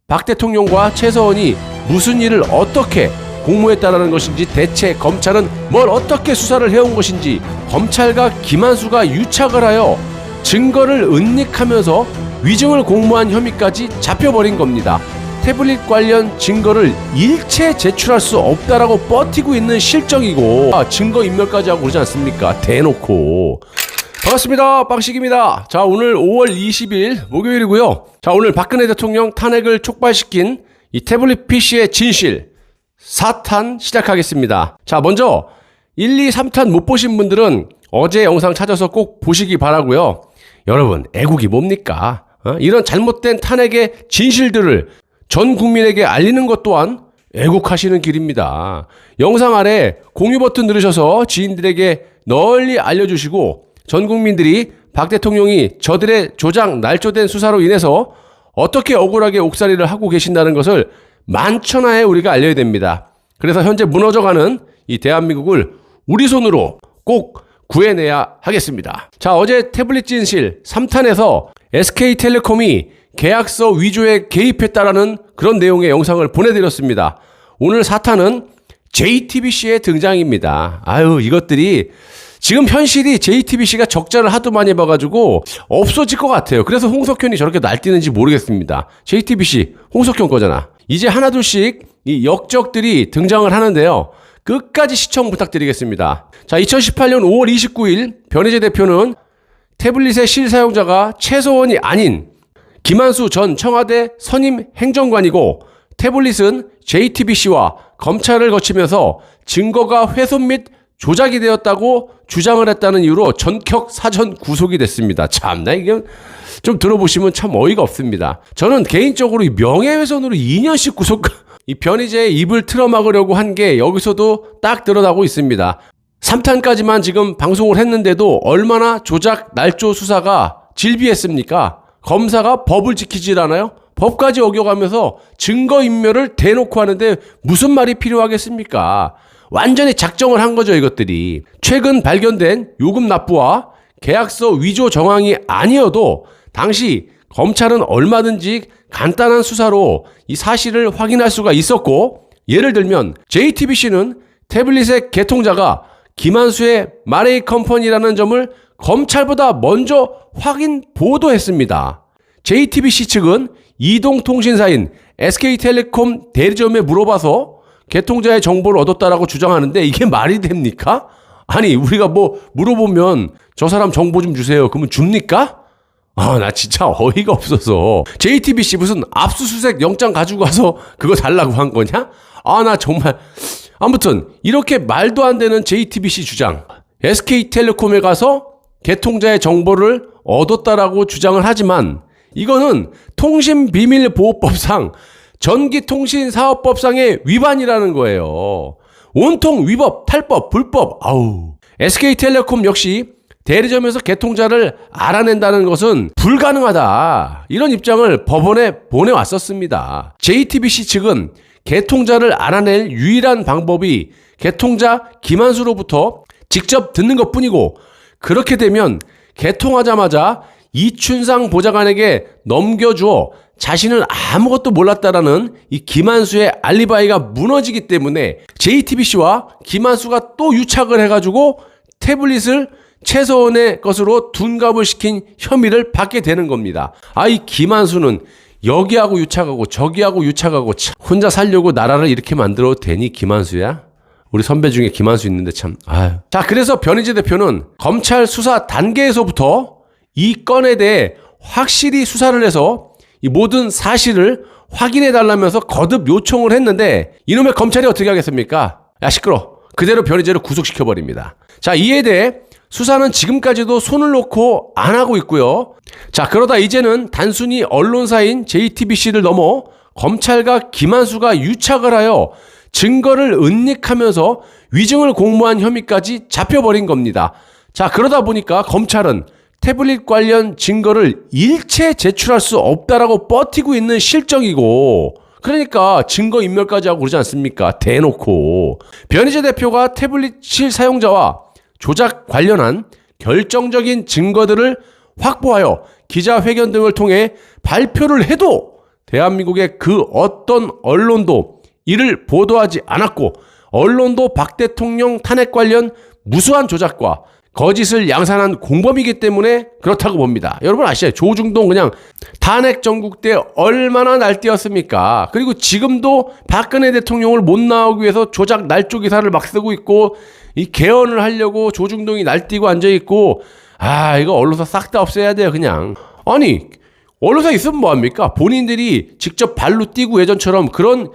박 대통령과 최서원이 무슨 일을 어떻게 공모했다라는 것인지, 대체 검찰은 뭘 어떻게 수사를 해온 것인지, 검찰과 김한수가 유착을 하여 증거를 은닉하면서 위증을 공모한 혐의까지 잡혀버린 겁니다. 태블릿 관련 증거를 일체 제출할 수 없다라고 버티고 있는 실정이고, 증거인멸까지 하고 그러지 않습니까? 대놓고. 반갑습니다. 빵식입니다. 자, 오늘 5월 20일 목요일이고요. 자, 오늘 박근혜 대통령 탄핵을 촉발시킨 이 태블릿 PC의 진실 4탄 시작하겠습니다. 자, 먼저 1, 2, 3탄 못 보신 분들은 어제 영상 찾아서 꼭 보시기 바라고요. 여러분, 애국이 뭡니까? 이런 잘못된 탄핵의 진실들을 전 국민에게 알리는 것 또한 애국하시는 길입니다. 영상 아래 공유 버튼 누르셔서 지인들에게 널리 알려주시고, 전 국민들이 박 대통령이 저들의 조작 날조된 수사로 인해서 어떻게 억울하게 옥살이를 하고 계신다는 것을 만천하에 우리가 알려야 됩니다. 그래서 현재 무너져가는 이 대한민국을 우리 손으로 꼭 구해내야 하겠습니다. 자, 어제 태블릿 진실 3탄에서 SK텔레콤이 계약서 위조에 개입했다라는 그런 내용의 영상을 보내드렸습니다. 오늘 4탄은 JTBC의 등장입니다. 아유, 이것들이 지금 현실이 JTBC가 적자를 하도 많이 봐가지고 없어질 것 같아요. 그래서 홍석현이 저렇게 날뛰는지 모르겠습니다. JTBC 홍석현 거잖아. 이제 하나둘씩 이 역적들이 등장을 하는데요. 끝까지 시청 부탁드리겠습니다. 자, 2018년 5월 29일 변희재 대표는 태블릿의 실사용자가 최서원이 아닌 김한수 전 청와대 선임 행정관이고, 태블릿은 JTBC와 검찰을 거치면서 증거가 훼손 및 조작이 되었다고 주장을 했다는 이유로 전격 사전 구속이 됐습니다. 참나, 이게 좀 들어보시면 참 어이가 없습니다. 저는 개인적으로 이 명예훼손으로 2년씩 이 변희재의 입을 틀어막으려고 한 게 여기서도 딱 드러나고 있습니다. 3탄까지만 지금 방송을 했는데도 얼마나 조작 날조 수사가 질비했습니까? 검사가 법을 지키질 않아요? 법까지 어겨가면서 증거인멸을 대놓고 하는데 무슨 말이 필요하겠습니까? 완전히 작정을 한 거죠, 이것들이. 최근 발견된 요금 납부와 계약서 위조 정황이 아니어도 당시 검찰은 얼마든지 간단한 수사로 이 사실을 확인할 수가 있었고, 예를 들면 JTBC는 태블릿의 개통자가 김한수의 마레이 컴퍼니라는 점을 검찰보다 먼저 확인 보도했습니다. JTBC 측은 이동통신사인 SK텔레콤 대리점에 물어봐서 개통자의 정보를 얻었다라고 주장하는데, 이게 말이 됩니까? 아니, 우리가 뭐 물어보면 저 사람 정보 좀 주세요. 그러면 줍니까? 나 진짜 어이가 없어서. JTBC 무슨 압수수색 영장 가지고 가서 그거 달라고 한 거냐? 나 정말. 아무튼 이렇게 말도 안 되는 JTBC 주장. SK텔레콤에 가서 개통자의 정보를 얻었다라고 주장을 하지만, 이거는 통신비밀보호법상 전기통신사업법상의 위반이라는 거예요. 온통 위법, 탈법, 불법. SK텔레콤 역시 대리점에서 개통자를 알아낸다는 것은 불가능하다, 이런 입장을 법원에 보내왔었습니다. JTBC 측은 개통자를 알아낼 유일한 방법이 개통자 김한수로부터 직접 듣는 것뿐이고, 그렇게 되면 개통하자마자 이춘상 보좌관에게 넘겨주어 자신은 아무것도 몰랐다라는 이 김한수의 알리바이가 무너지기 때문에 JTBC와 김한수가 또 유착을 해가지고 태블릿을 최서원의 것으로 둔갑을 시킨 혐의를 받게 되는 겁니다. 이 김한수는 여기하고 유착하고 저기하고 유착하고 혼자 살려고 나라를 이렇게 만들어도 되니, 김한수야? 우리 선배 중에 김한수 있는데 참. 자, 그래서 변희재 대표는 검찰 수사 단계에서부터 이 건에 대해 확실히 수사를 해서 이 모든 사실을 확인해 달라면서 거듭 요청을 했는데, 이놈의 검찰이 어떻게 하겠습니까? 야, 시끄러. 그대로 변희재를 구속시켜버립니다. 자, 이에 대해 수사는 지금까지도 손을 놓고 안 하고 있고요. 자, 그러다 이제는 단순히 언론사인 JTBC를 넘어 검찰과 김한수가 유착을 하여 증거를 은닉하면서 위증을 공모한 혐의까지 잡혀버린 겁니다. 자, 그러다 보니까 검찰은 태블릿 관련 증거를 일체 제출할 수 없다라고 버티고 있는 실정이고, 그러니까 증거인멸까지 하고 그러지 않습니까? 대놓고. 변희재 대표가 태블릿 실사용자와 조작 관련한 결정적인 증거들을 확보하여 기자회견 등을 통해 발표를 해도 대한민국의 그 어떤 언론도 이를 보도하지 않았고 언론도 박 대통령 탄핵 관련 무수한 조작과 거짓을 양산한 공범이기 때문에 그렇다고 봅니다. 여러분 아시죠? 조중동 그냥 탄핵 전국 때 얼마나 날뛰었습니까? 그리고 지금도 박근혜 대통령을 못 나오기 위해서 조작 날조 기사를 막 쓰고 있고 이 개헌을 하려고 조중동이 날뛰고 앉아있고 이거 언론사 싹 다 없애야 돼요 그냥. 아니 언론사 있으면 뭐합니까? 본인들이 직접 발로 뛰고 예전처럼 그런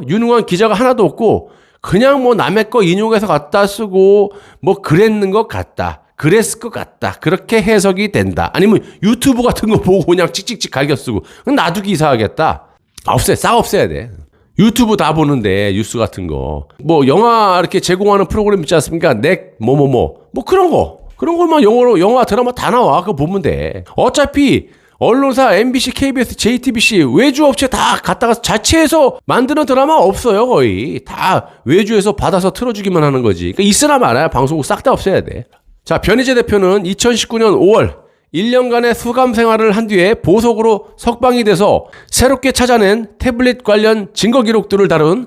유능한 기자가 하나도 없고 그냥 뭐 남의 거 인용해서 갖다 쓰고 뭐 그랬는 것 같다. 그랬을 것 같다. 그렇게 해석이 된다. 아니면 유튜브 같은 거 보고 그냥 찍찍찍 갈겨 쓰고 놔두기 이상하겠다. 싹 없애야 돼. 유튜브 다 보는데 뉴스 같은 거. 뭐 영화 이렇게 제공하는 프로그램 있지 않습니까? 넥 뭐 그런 거. 그런 걸만 영어로 영화 드라마 다 나와. 그거 보면 돼. 어차피 언론사 MBC, KBS, JTBC 외주업체 다 갖다가 자체에서 만드는 드라마 없어요. 거의 다 외주에서 받아서 틀어주기만 하는 거지. 그러니까 있으나 말아야 방송국 싹 다 없애야 돼. 자, 변희재 대표는 2019년 5월 1년간의 수감 생활을 한 뒤에 보석으로 석방이 돼서 새롭게 찾아낸 태블릿 관련 증거 기록들을 다룬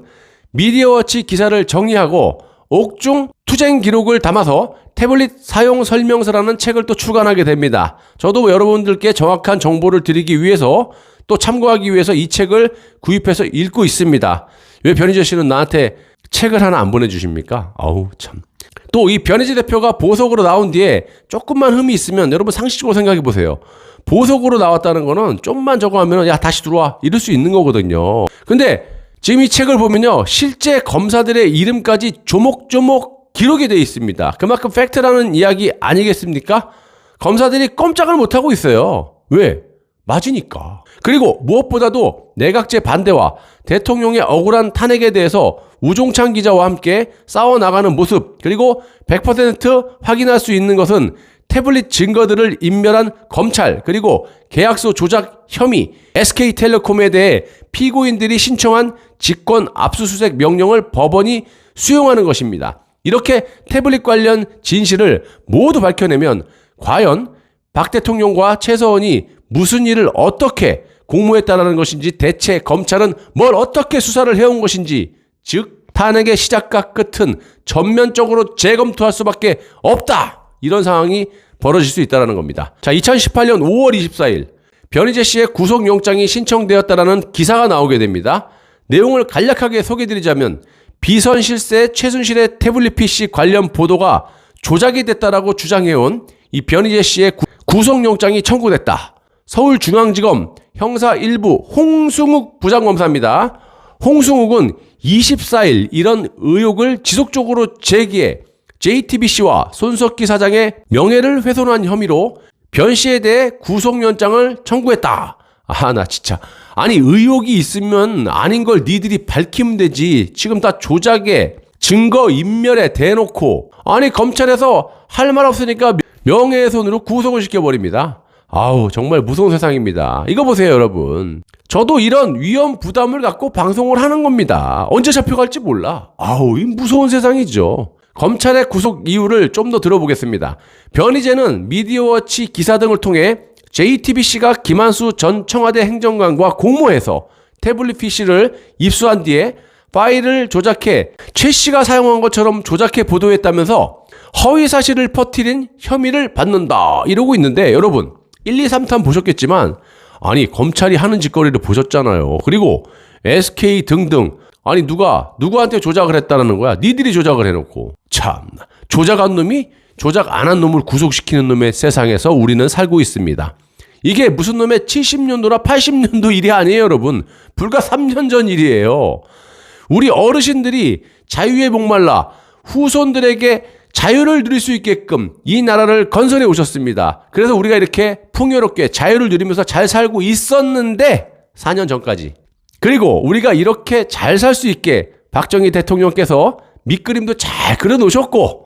미디어워치 기사를 정리하고 옥중 투쟁 기록을 담아서 태블릿 사용 설명서라는 책을 또 출간하게 됩니다. 저도 여러분들께 정확한 정보를 드리기 위해서 또 참고하기 위해서 이 책을 구입해서 읽고 있습니다. 왜 변희재 씨는 나한테 책을 하나 안 보내주십니까? 아우 참. 또 이 변희재 대표가 보석으로 나온 뒤에 조금만 흠이 있으면 여러분 상식적으로 생각해 보세요. 보석으로 나왔다는 거는 좀만 저거 하면 야 다시 들어와 이럴 수 있는 거거든요. 근데 지금 이 책을 보면요 실제 검사들의 이름까지 조목조목 기록이 되어 있습니다. 그만큼 팩트라는 이야기 아니겠습니까? 검사들이 꼼짝을 못하고 있어요. 왜? 맞으니까. 그리고 무엇보다도 내각제 반대와 대통령의 억울한 탄핵에 대해서 우종찬 기자와 함께 싸워나가는 모습, 그리고 100% 확인할 수 있는 것은 태블릿 증거들을 인멸한 검찰, 그리고 계약서 조작 혐의, SK텔레콤에 대해 피고인들이 신청한 직권 압수수색 명령을 법원이 수용하는 것입니다. 이렇게 태블릿 관련 진실을 모두 밝혀내면 과연 박 대통령과 최서원이 무슨 일을 어떻게 공모했다는 것인지, 대체 검찰은 뭘 어떻게 수사를 해온 것인지, 즉 탄핵의 시작과 끝은 전면적으로 재검토할 수밖에 없다. 이런 상황이 벌어질 수 있다는 겁니다. 자, 2018년 5월 24일 변희재 씨의 구속영장이 신청되었다라는 기사가 나오게 됩니다. 내용을 간략하게 소개드리자면 비선 실세 최순실의 태블릿 PC 관련 보도가 조작이 됐다라고 주장해온 이 변희재 씨의 구속영장이 청구됐다. 서울중앙지검 형사 1부 홍승욱 부장검사입니다. 홍승욱은 24일 이런 의혹을 지속적으로 제기해 JTBC와 손석희 사장의 명예를 훼손한 혐의로 변 씨에 대해 구속영장을 청구했다. 나 진짜. 아니 의혹이 있으면 아닌 걸 니들이 밝히면 되지. 지금 다 조작에 증거 인멸에 대놓고 아니 검찰에서 할 말 없으니까 명예훼손으로 구속을 시켜버립니다. 아우 정말 무서운 세상입니다. 이거 보세요 여러분. 저도 이런 위험 부담을 갖고 방송을 하는 겁니다. 언제 잡혀갈지 몰라. 아우 이 무서운 세상이죠. 검찰의 구속 이유를 좀 더 들어보겠습니다. 변희재는 미디어워치 기사 등을 통해 JTBC가 김한수 전 청와대 행정관과 공모해서 태블릿 PC를 입수한 뒤에 파일을 조작해 최 씨가 사용한 것처럼 조작해 보도했다면서 허위 사실을 퍼뜨린 혐의를 받는다 이러고 있는데, 여러분 1, 2, 3탄 보셨겠지만 아니 검찰이 하는 짓거리를 보셨잖아요. 그리고 SK 등등 아니 누구한테 조작을 했다는 거야? 니들이 조작을 해놓고. 참 조작한 놈이 조작 안 한 놈을 구속시키는 놈의 세상에서 우리는 살고 있습니다. 이게 무슨 놈의 70년도나 80년도 일이 아니에요 여러분. 불과 3년 전 일이에요. 우리 어르신들이 자유에 목말라 후손들에게 자유를 누릴 수 있게끔 이 나라를 건설해 오셨습니다. 그래서 우리가 이렇게 풍요롭게 자유를 누리면서 잘 살고 있었는데 4년 전까지. 그리고 우리가 이렇게 잘 살 수 있게 박정희 대통령께서 밑그림도 잘 그려놓으셨고,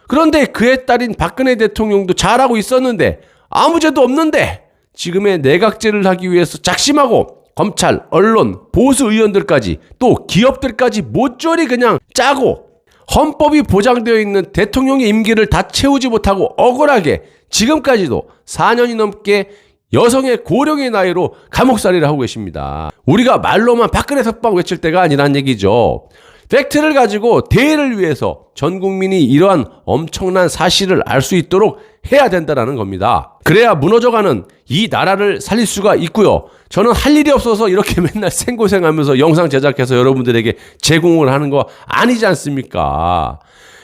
그런데 그의 딸인 박근혜 대통령도 잘하고 있었는데 아무 죄도 없는데 지금의 내각제를 하기 위해서 작심하고 검찰, 언론, 보수 의원들까지 또 기업들까지 모조리 그냥 짜고 헌법이 보장되어 있는 대통령의 임기를 다 채우지 못하고 억울하게 지금까지도 4년이 넘게 여성의 고령의 나이로 감옥살이를 하고 계십니다. 우리가 말로만 박근혜 석방 외칠 때가 아니란 얘기죠. 팩트를 가지고 대의를 위해서 전 국민이 이러한 엄청난 사실을 알 수 있도록 해야 된다는 겁니다. 그래야 무너져가는 이 나라를 살릴 수가 있고요. 저는 할 일이 없어서 이렇게 맨날 생고생하면서 영상 제작해서 여러분들에게 제공을 하는 거 아니지 않습니까?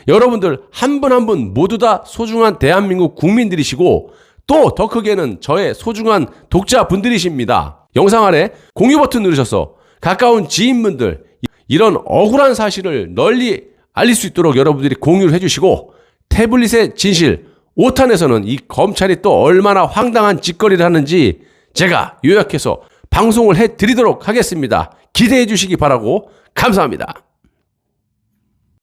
여러분들 한 분 한 분 모두 다 소중한 대한민국 국민들이시고 또 더 크게는 저의 소중한 독자분들이십니다. 영상 아래 공유 버튼 누르셔서 가까운 지인분들 이런 억울한 사실을 널리 알릴 수 있도록 여러분들이 공유를 해주시고 태블릿의 진실 5탄에서는 이 검찰이 또 얼마나 황당한 짓거리를 하는지 제가 요약해서 방송을 해드리도록 하겠습니다. 기대해 주시기 바라고 감사합니다.